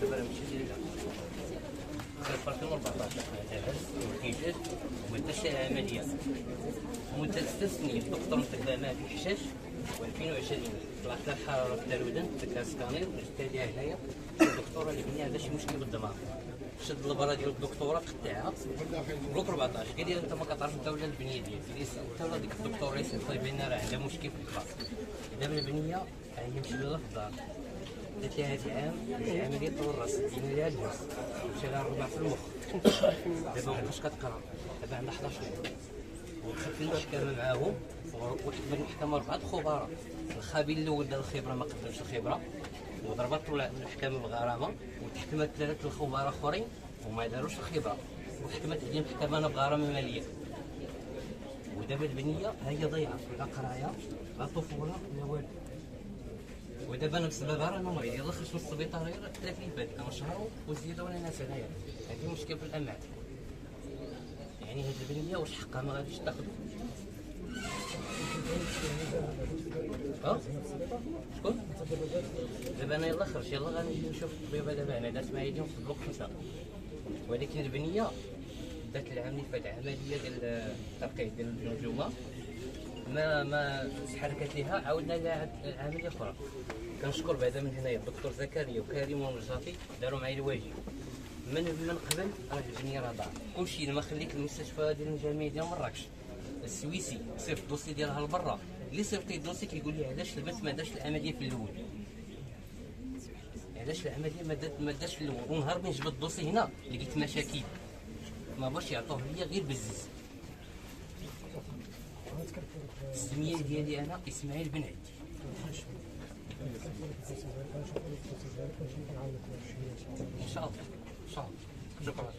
دابا راه ماشي ديال في 2014 دابا والكيفاش وما دارش عمليه مده 6 سنين. الدكتور متبع معاه في الحشاش و2020 طلعت لها الحراره في الدرودن داك السكانير درت ليها هنايا. الدكتوره اللي بني عندها شي مشكل بالدماغ، شد البرا ديال الدكتوره قطعها بلوك 14. قال لي انت ما كتعرف انت ولا البنيه ديالك، قال لي انت ولا ديك الدكتوره يصيفط بينا راه عندها مشكل في الكلاس. دابا البنيه هي مشيت لها في الدار قالت لي هذا عام العمليه طول الراس دينا ليها الجهاز مشى لها الربع في المخ. دابا ما بقاش كتقرا، دابا عندها 11 شهور ودخلت في المحكمه معاهم وحكمت المحكمه 4 خبراء. الخبير الاول دار الخبره ما قدمش الخبره وضربت المحكمه بغرامه، وتحكمت 3 الخبراء اخرين وما داروش الخبره وحكمت عليهم المحكمه انا بغرامه ماليه. ودابا البنيه هي ضيعه لا قرايه لا طفوله لا والو. ودابا انا بسببها رانا مريض يلاه خرجت من السبيطار غير 3 البال انا شهر وزياده وانا ناس هنايا. هذه مشكل في الامعاء. يعني هاد البنيه واش حقها ما غاديش تاخذ؟ شكون؟ دابا انا يلاه خرج يلاه غنمشي نشوف الطبيبه دابا هنا دارت معايا اليوم في البلوك 5. ولكن البنيه دارت العام اللي فات عمليه ديال الترقيع ديال الجمجمه ما تحركت ليها عاودنا لها عمليه اخرى. كنشكر بعدا من هنايا الدكتور زكريا وكريم والمجاطي داروا معايا الواجب. من قبل راه البنيه راه ضاعت كلشي. لما خليت المستشفى ديال الجامعيه ديال مراكش السويسي صيفط الدوسي ديالها لبرا، اللي صيفط لي الدوسي كيقول لي علاش البنت ما دارش العمليه في الاول، علاش العمليه ما دارش في الاول. ونهار من جبت الدوسي هنا لقيت مشاكل ما بغاش يعطوه ليا غير بالزز. السميه ديالي انا اسماعيل بن عدي. ان شاء الله ان شاء الله. شكرا.